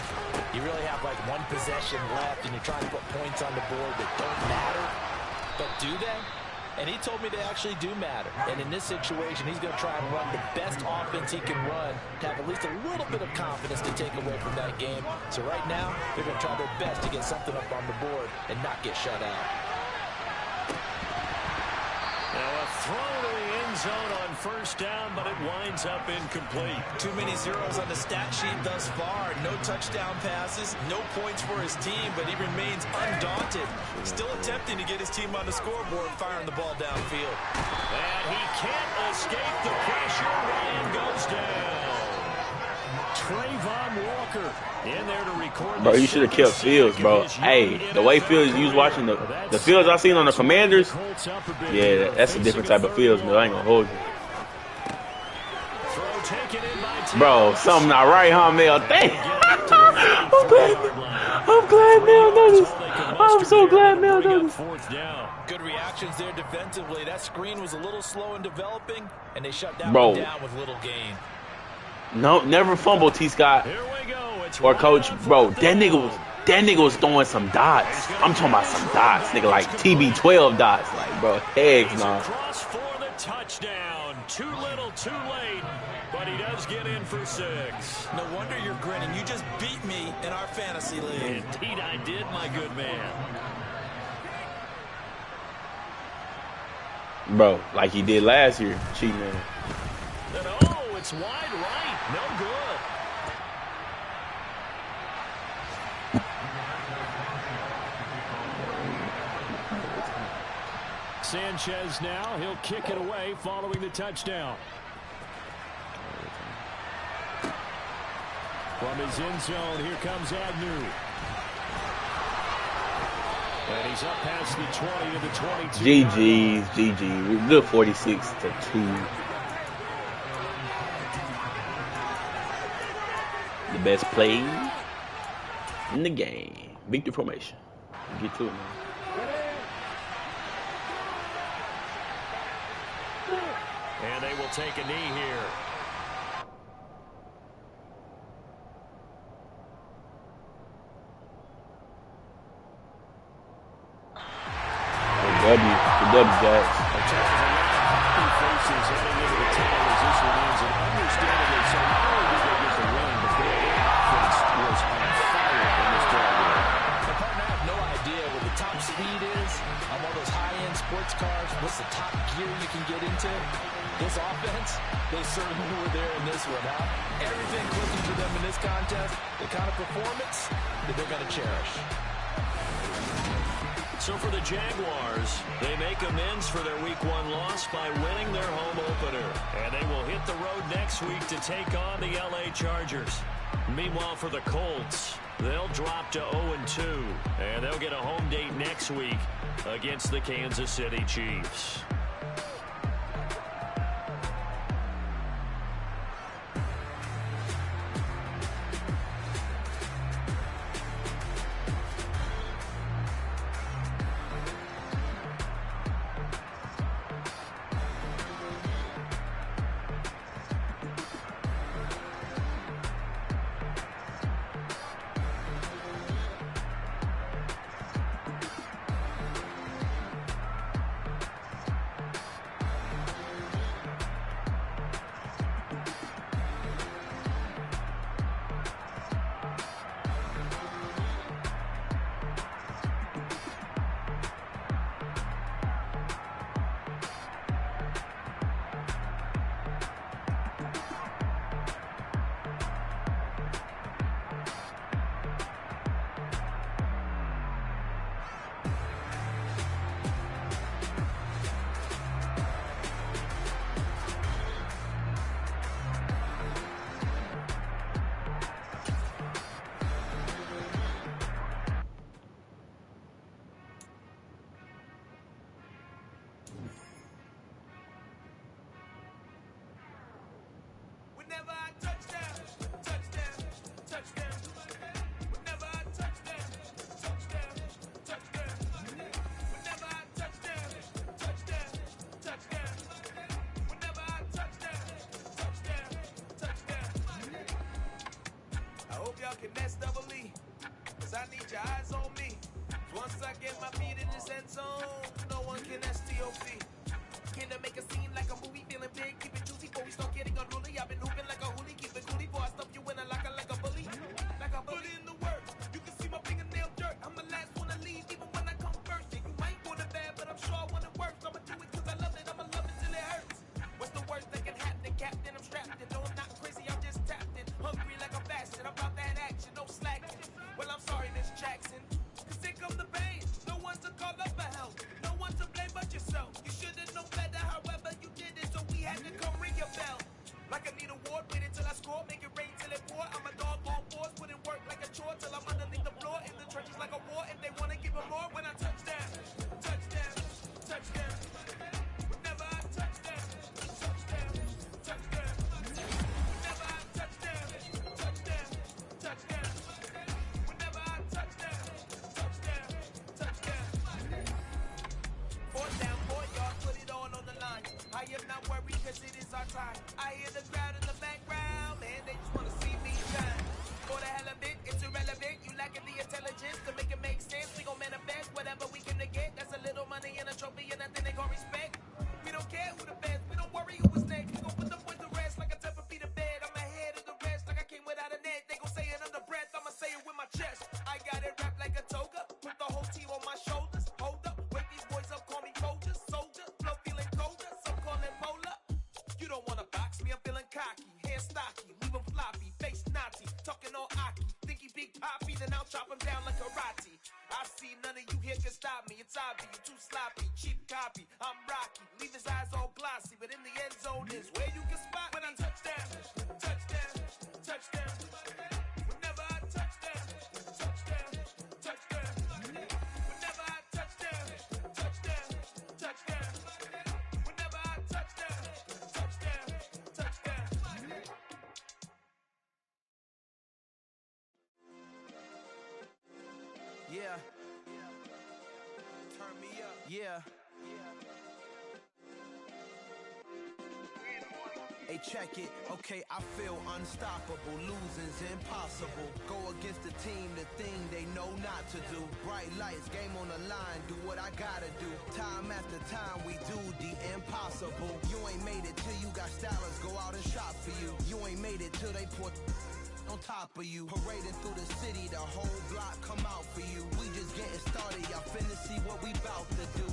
S4: You really have like one possession left and you're trying to put points on the board that don't matter. But do they? And he told me they actually do matter. And in this situation, he's going to try and run the best offense he can run to have at least a little bit of confidence to take away from that game. So right now, they're going to try their best to get something up on the board and not get shut out.
S2: Now a throw to the end zone on first down, but it winds up incomplete.
S4: Too many zeros on the stat sheet thus far. No touchdown passes, no points for his team, but he remains undaunted. Still attempting to get his team on the scoreboard, firing the ball downfield.
S2: And he can't escape the pressure. Ryan goes down. Trayvon Walker in there to record.
S3: Bro, you should have kept Fields, bro. Hey, the way Fields, you was watching the Fields I seen on the Commanders. Yeah, that's a different type of Fields, man. I ain't gonna hold you. Bro, something not right, huh, Mel? Dang. I'm glad Mel noticed. I'm so glad Mel noticed.
S4: Good reactions there defensively. That screen was a little slow in developing, and they shut that
S3: Bro.
S4: one down with little gain.
S3: No, never fumble, T. Scott or Coach. Bro, that nigga was throwing some dots. I'm talking about some dots, nigga, like TB12 dots. Like, bro, heck nah.
S2: Cross for the touchdown. Too little, too late, but he does get in for 6.
S4: No wonder you're grinning. You just beat me in our fantasy league.
S2: Indeed, I did, my good man.
S3: Bro, like he did last year, cheating man.
S2: And oh, it's wide right. No good. Sanchez now. He'll kick it away following the touchdown. From his end zone, here comes Agnew. And he's up past the 20 to the 22.
S3: GG. We're good 46-2. The best play in the game. Victory formation. Get to it, man.
S2: And they will take a knee here.
S3: The W, Jacks.
S4: Sports cars, what's the top gear you can get into? This offense, they certainly were there in this one, huh? Everything clicking for them in this contest, the kind of performance that they're going to cherish.
S2: So for the Jaguars, they make amends for their Week 1 loss by winning their home opener. And they will hit the road next week to take on the LA Chargers. Meanwhile, for the Colts, they'll drop to 0-2. And they'll get a home date next week against the Kansas City Chiefs.
S1: Can nest double E, cause I need your eyes on me. Once I get my feet in this end zone, no one can STOP. in to make a scene like a movie, feeling big, keep it juicy before we start getting unruly. I've been hooping like a hoolie, keep it coolie before I stuff you in a locker like a bully. Like a bully in the work. You can see my fingernail dirt. I'm the last one to leave, even when I come first. Yeah, you might want it bad, but I'm sure I want it worse. I'ma do it 'cause I love it. I'ma love it till it hurts. What's the worst that can happen, Captain? I'm strapped in. No, I'm not crazy, I'm just tapped in. Hungry like a bastard. I'm about that action, no slacking. Well, I'm sorry, Miss Jackson. 'Cause here come the pain. No one to call up for help. No one to blame but yourself. You should've known better, however you did it, so we had to come ring your bell. Like I need a award, wait until I score, make it rain till it pour. I'm a dog on force, put in work like a chore till I'm underneath the floor. In the trenches like a war, if they wanna give them more when I touch down. Touchdown, touchdown. Whenever I touch down, touchdown, touchdown. Whenever I touch down, touchdown, touchdown. Whenever I touch down, touchdown, touchdown. Fourth down, 4 yards, put it all on the line. I am not worried 'cause it is our time. I hear the crowd in the background, man, they just wanna see me shine. For the hell of it, it's irrelevant. You lacking the intelligence to make it make sense. We gon' manifest whatever we can to get. That's a little money and a trophy and nothing they gon' respect. We don't care who the best, we don't worry who was next. We gon' put the boys to rest like a 10 feet of bed. I'm ahead of the rest like I came without a net. They gon' say it under breath, I'ma say it with my chest. I got it wrapped like a toga, put the whole team on my shoulders. Hold up, wake these boys up, call me soldiers, soldier. Flow feeling colder, some call it polar. You don't wanna box me, I'm feeling cocky. Hair stocky, leave him floppy, face naughty. Talking all aki, think he big poppy, then I'll chop him down like karate. I see none of you here can stop me. It's obvious, you too sloppy, cheap copy. I'm rocky, leave his eyes all glossy, but in the end zone is where you can spot when I touch down, touchdown, touchdown. Whenever I touch down, touchdown, touchdown. Whenever I touch down, touchdown, touchdown. Whenever I touch down, touchdown, touchdown. Yeah. Turn me up. Yeah. Hey, check it. Okay, I feel unstoppable. Losing's impossible. Go against the team, the thing they know not to do. Bright lights, game on the line. Do what I gotta do. Time after time, we do the impossible. You ain't made it till you got stylers go out and shop for you. You ain't made it till they put on top of you. Parading through the city, the whole block come out for you. We just getting started, y'all finna see what we bout to do.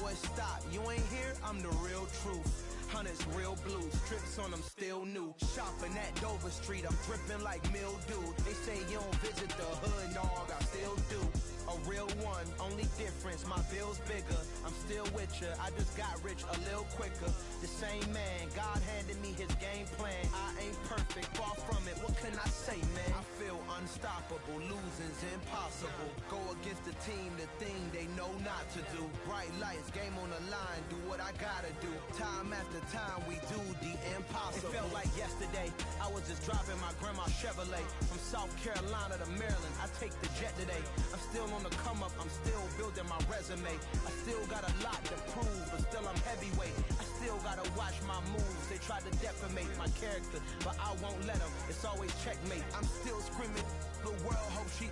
S1: Boy, stop, you ain't here, I'm the real truth. Hunters, real blue, strips on them still new. Shopping at Dover Street, I'm dripping like mildew. They say you don't visit the hood, dog, I still do. A real one, only difference, my bill's bigger. I'm still with ya, I just got rich a little quicker. The same man, God handed me his game plan. I ain't perfect, far from it, what can I say, man? I feel unstoppable, losing's impossible. Go against the team, the thing they know not to do. Bright lights, game on the line, do what I gotta do. Time after time, we do the impossible. It felt like yesterday, I was just driving my grandma's Chevrolet. From South Carolina to Maryland, I take the jet today. I'm still on the come up, I'm still building my resume. I still got a lot to prove, but still I'm heavyweight. I still gotta watch my moves. They try to defamate my character, but I won't let them. It's always checkmate. I'm still screaming, the world hope she.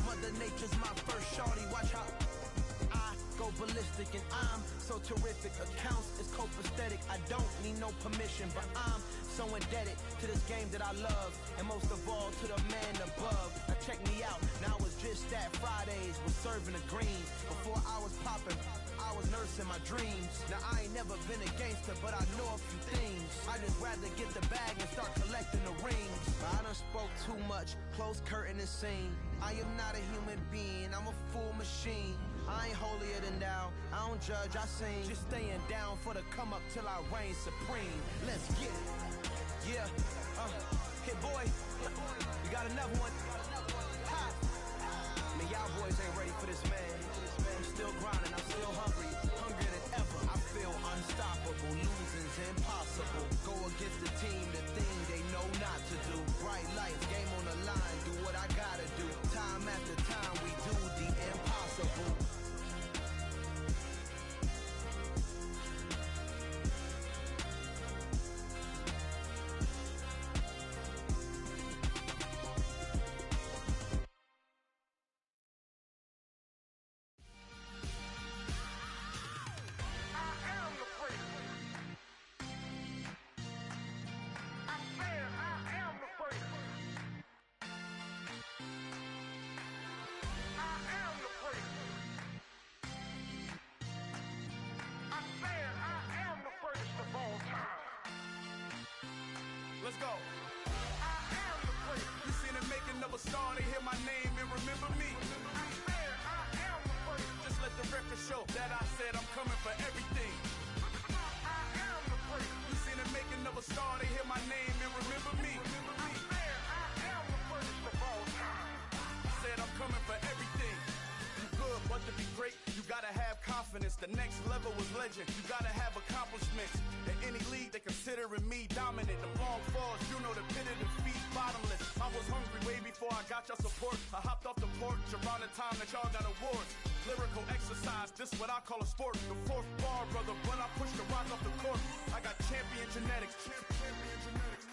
S1: Mother Nature's my first shorty. Watch how I go ballistic, and I'm so terrific. Accounts is copacetic. I don't need no permission, but I'm so indebted to this game that I love, and most of all to the man above. Now check me out. Now it's just that Fridays was serving the green. Before I was popping, I was nursing my dreams. Now I ain't never been a gangster, but I know a few things. I just rather get the bag and start collecting the rings. I done spoke too much, close curtain and scene. I am not a human being, I'm a full machine. I ain't holier than thou, I don't judge, I sing. Just staying down for the come up till I reign supreme. Let's get it. Yeah, hit boy, we got another one. Ha! Man, y'all boys ain't ready for this, man. I'm still grinding, I'm still hungry, hungrier than ever. I feel unstoppable, losing's impossible. Go against the team, the thing they know not to do. Bright lights, game on the line, do what I gotta do. Time after time, we do the impossible. Let's go. I am the prince. You seen the making of a star, they hear my name and remember me. I swear I am the prince. Just let the record show that I said I'm coming for everything. I am the prince. You seen the making of a star, they hear my name and remember me. I swear I am the prince of all time. Said I'm coming for everything. You good, but to be great, you gotta have confidence. The next level was legend. You gotta have accomplishments. In any league, they considering me dominant. The long falls, you know the pit of defeat, bottomless. I was hungry way before I got your support. I hopped off the porch around the time that y'all got awards. Lyrical exercise, this what I call a sport. The fourth bar, brother, when I push the rock off the court. I got champion genetics. Champion genetics.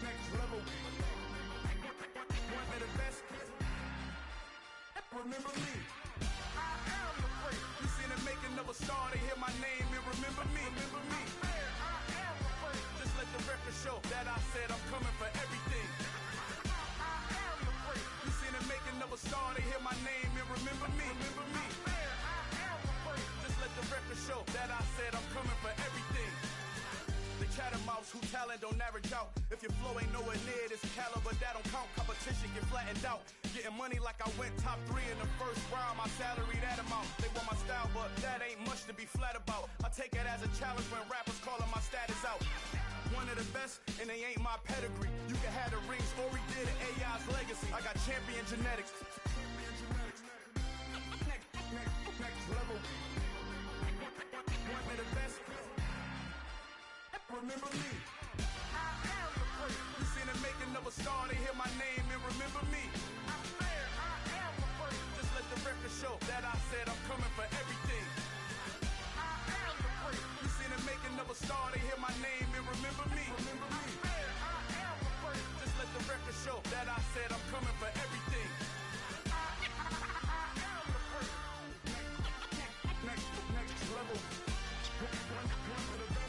S1: Next level. One of the best. Remember me. I am the prince. You seen the making of a star, they hear my name and remember me. Remember me. I am the prince. Just let the record show that I said I'm coming for everything. I am the prince. You seen the making of a star, they hear my name and remember me. Remember me. I am the prince. Just let the record show that I said I'm coming for everything. The catamounts who talent don't average out. If your flow ain't nowhere near this caliber, that don't count. Competition get flattened out. Getting money like I went top 3 in the first round. My salary that amount. They want my style, but that ain't much to be flat about. I take it as a challenge when rappers calling my status out. One of the best, and they ain't my pedigree. You can have the rings, or we did it, AI's legacy. I got champion genetics. Next level. One of the best. Remember me. I am the prince. You seen the making of a star, they hear my name and remember me. I swear I am the prince. Just let the record show that I said I'm coming for everything. I am the prince. You seen the making of a star, they hear my name and remember me. Remember me. I swear I am the prince. Just let the record show that I said I'm coming for everything. I am the prince. Next level. One of the best.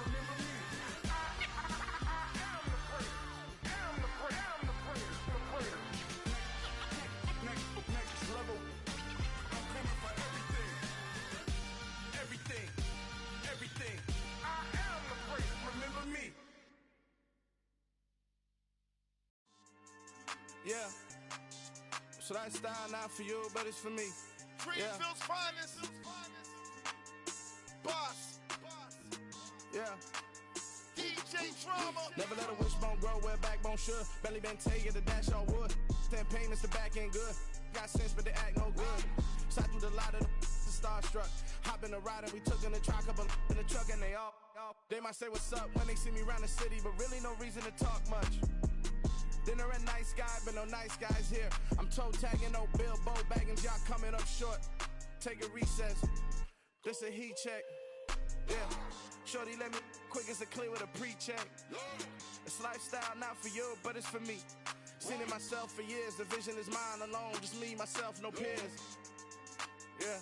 S1: Remember me. I am the prince. I'm the prince. Next level. I'm coming for everything. I am the prince. Remember me. Yeah. So that style not for you, but it's for me.
S5: Greenville's finest. Boss.
S1: Yeah.
S5: DJ Drama.
S1: Never let a wishbone grow where backbone should. Belly been taking the dash on wood. 10 payments, the back ain't good. Got sense, but they act no good. Shot through the lot of the starstruck. Hop in the ride and we took in the truck, couple in the truck and they all. They might say what's up when they see me around the city, but really no reason to talk much. Dinner at nice guy, but no nice guys here. I'm toe tagging, no Bilbo baggins, y'all coming up short. Take a recess. This a heat check. Yeah. Shorty let me quick as a clear with a pre-check. It's lifestyle not for you, but it's for me. Seen it myself for years. The vision is mine alone. Just me, myself, no peers. Yeah.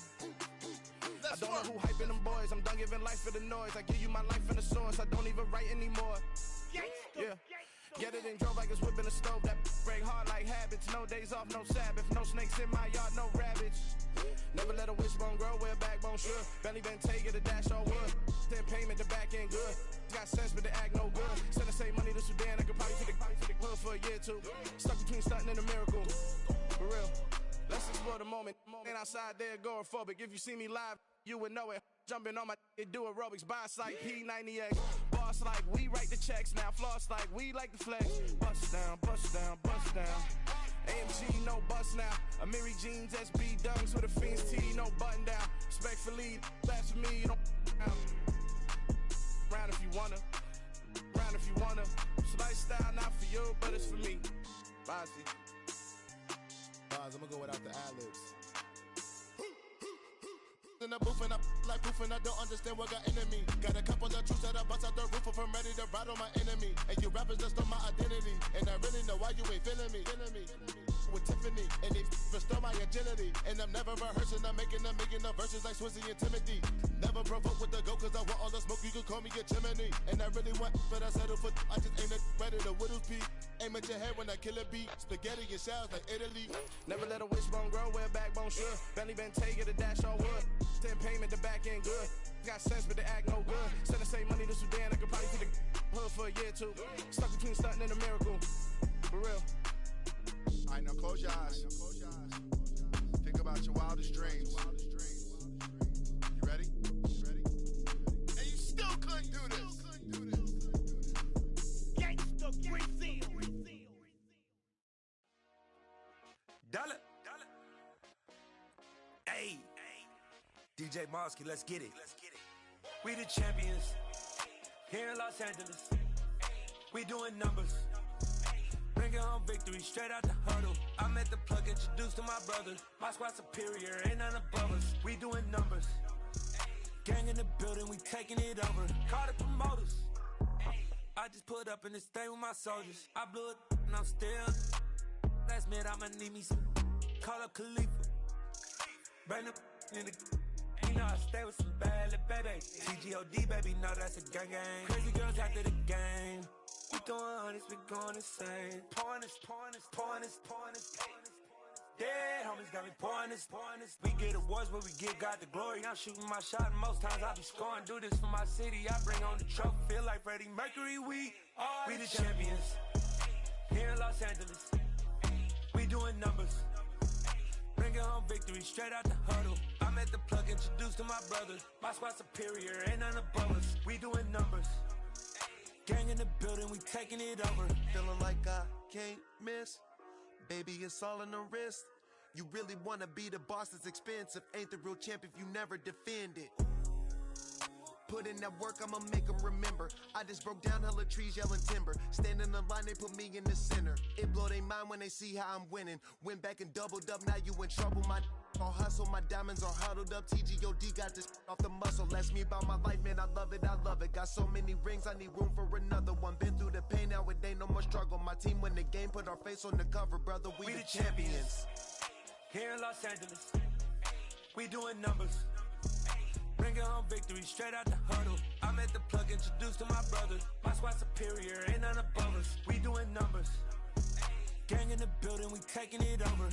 S1: I don't know who hyping them boys. I'm done giving life for the noise. I give you my life in the source. I don't even write anymore. Yeah. Get it and drove like it's whipping a stove. That break hard like habits. No days off, no Sabbath. No snakes in my yard, no rabbits. Never let a wishbone grow where backbone should. Belly been taking the dash on wood. 10 payment, the back ain't good. Got sense, but they act no good. Send the same money to Sudan. I could probably take the hood for a year or two. Stuck between stunting and a miracle. For real. Let's explore the moment. Ain't outside there agoraphobic. If you see me live, you would know it. Jumping on my do aerobics. Boss like P90X. Boss like we write the checks now. Floss like we like the flex. Bust down, bust down, bust down. AMG, no bust now. Amiri jeans, SB dunks with a Fiends T, no button down. Respectfully, that's for me, you don't round if you wanna. Round if you wanna. It's lifestyle not for you, but it's for me. Bossy.
S5: Boz, I'm gonna go without the ad-libs. In the booth and I like proof and I don't understand what got into me. Got a couple of truths that I bust out the roof if I'm ready to ride on my enemy. And you rappers just stole my identity, and I really know why you ain't feeling me. With Tiffany, and they restore my agility. And I'm never rehearsing, I'm making the verses like Swizzy and Timothy. Never provoke with the go, cause I want all the smoke, you can call me a chimney. And I really want, but I settle for, I just ain't ready to whittles pee. Aim at your head when I kill a beat. Spaghetti and shells like Italy.
S1: Never let a wishbone grow where backbone should. Belly been taking the dash on wood. 10 payment, the back ain't good. Got sense, but they act no good. Send the same money
S5: couldn't do this.
S1: Gangsta Brazil.
S6: Dollar. Hey. DJ Mosky, let's get it. We the champions. Here in Los Angeles. We doing numbers. Bringing home victory straight out the huddle. I'm at the plug, introduced to my brothers. My squad superior, ain't none above us. We doing numbers. Gang in the building, we taking it over. Call the promoters. I just put up in this thing with my soldiers. I blew it and I'm still. Last minute I'ma need me some. Call up Khalifa. Bring them in the. You know I stay with some bad little baby. TGOD baby, know that's a gang gang. Crazy girls after the game. We throwing hundreds, we going insane. Pouring this. Dead homies got me pouring this. We get awards, but we give God the glory. I'm shooting my shot, and most times I be scoring. Do this for my city, I bring on the trophy. Feel like Freddie Mercury, we the champions. Here in Los Angeles, we doing numbers. Bringing home victory straight out the huddle. I'm at the plug, introduced to my brothers. My squad superior, ain't none above us. We doing numbers. Gang in the building, we taking it over.
S7: Feeling like I can't miss. Baby, it's all in the wrist. You really wanna be the boss, it's expensive. Ain't the real champ if you never defend it. Put in that work, I'ma make them remember. I just broke down hella trees, yelling timber. Stand in the line, they put me in the center. It blow their mind when they see how I'm winning. Went back and doubled up, now you in trouble. My all hustle, my diamonds are huddled up. TGOD got this off the muscle. That's me about my life, man, I love it. Got so many rings, I need room for another one. Been through the pain, now it ain't no more struggle. My team win the game, put our face on the cover, brother. We the champions.
S6: Here in Los Angeles, we doing numbers. Bringing home victory straight out the huddle. I'm at the plug, introduced to my brothers. My squad superior, ain't none above us. We doing numbers. Gang in the building, we taking it over.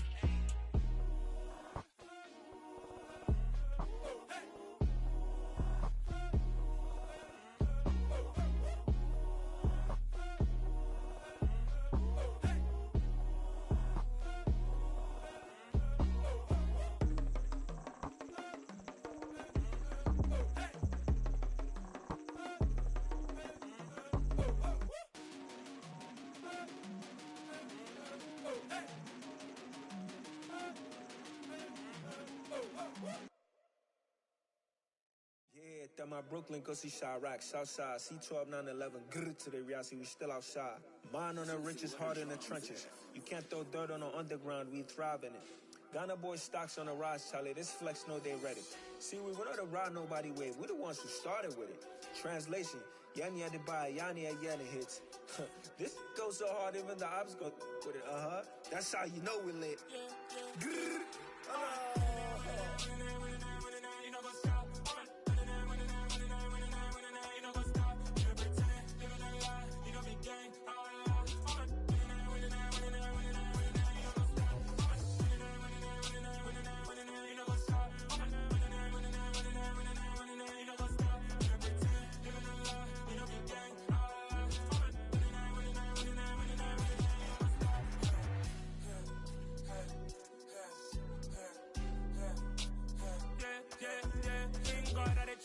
S6: Yeah, that my Brooklyn, go see Chirac, Southside, C12, 911, grrr to the reality, we still outside. Mine on the richest, heart in the trenches. You can't throw dirt on the underground, we thrive in it. Ghana boys stocks on the rise, Charlie, this flex know they ready. See, we were not the ride nobody with, we the ones who started with it. Translation, Yani had to buy, Yani had yelling hits. This goes so hard, even the ops go with it, That's how you know we lit. Grrr,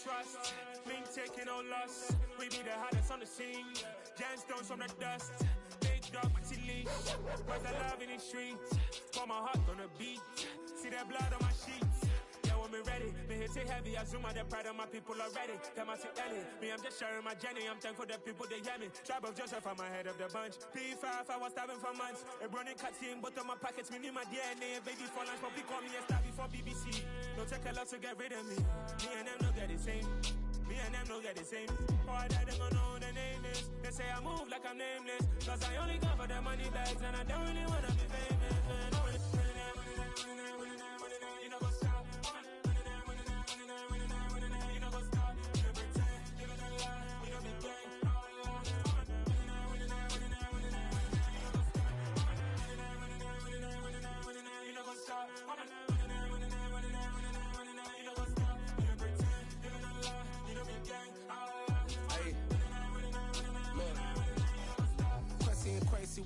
S6: trust, mean taking no loss. We be the hottest on the scene. Gemstones from the dust. Big dog, pretty leash. Where's the love in the streets? Pour my heart on the beat. See that blood on my sheets. Yeah, when me ready, me hit it heavy. I zoom out the pride of my people already. Them I see Ellie. Me, I'm just sharing my journey. I'm thankful that people they hear me. Tribe of Joseph, I'm ahead of the bunch. P5, I was starving for months. A running cut team, but on my pockets, me knew my DNA. Baby for lunch, but we call me a star before BBC. Don't take a lot to get rid of me. Me and them don't get the same. Me and them don't get the same. All that they gonna know who the name is. They say I move like I'm nameless. Cause I only come for the money bags and I don't really wanna be famous. You know what's up? You know what's up? You pretend, living a lie. You know be gang. You know what's up?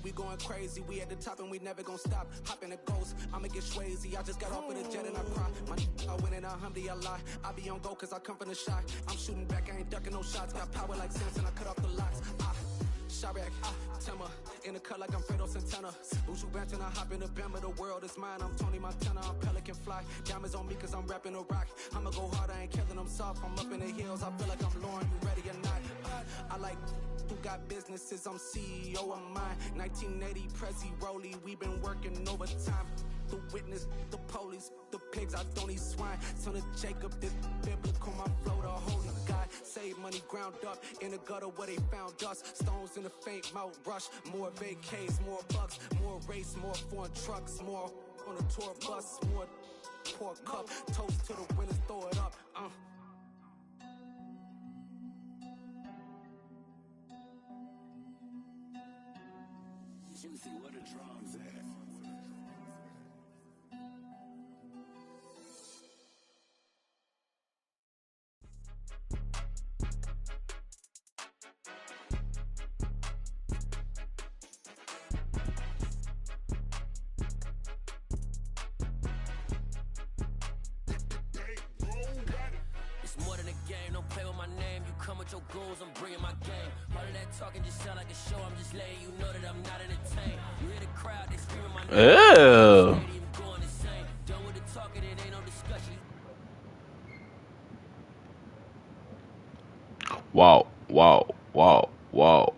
S1: We going crazy, we at the top and we never gonna stop. Hop in the ghost, I'ma get Swayze. I just got off with a jet and I cry. I win in a Humvee, I lie. I be on go cause I come from the shot. I'm shooting back, I ain't ducking no shots. Got power like Samson, I cut off the locks. Chirac, Timmer, in the cut like I'm Fredo Santana. Buju Banton, I hop in the Bama, the world is mine. I'm Tony Montana, I'm Pelican Fly. Diamonds on me cause I'm rapping a rock. I'ma go hard, I ain't killing them soft. I'm up in the hills, I feel like I'm Lauren, you ready or not? I like who got businesses, I'm CEO of mine. 1980 Prezi Rolly, we been working overtime. The witness, the police, the pigs, I don't eat swine. Son of Jacob, this biblical, my flow, the holy God. Save money ground up in the gutter where they found us. Stones in the faint mouth rush. More vacays, more bucks, more race, more foreign trucks, more on a tour bus, more pour cup. Toast to the winners, throw it up.
S6: Juicy, what the drums at?
S8: It's more than a game, don't play with my name. You come with your goons, I'm bringing my game. All of that talking just sound like a show. I'm just letting you know that I'm not entertained. You hear the crowd, they screaming my name.
S3: Ew.
S8: Stadium going insane. Done with the talking, it ain't no discussion.
S3: Wow, wow, wow, wow.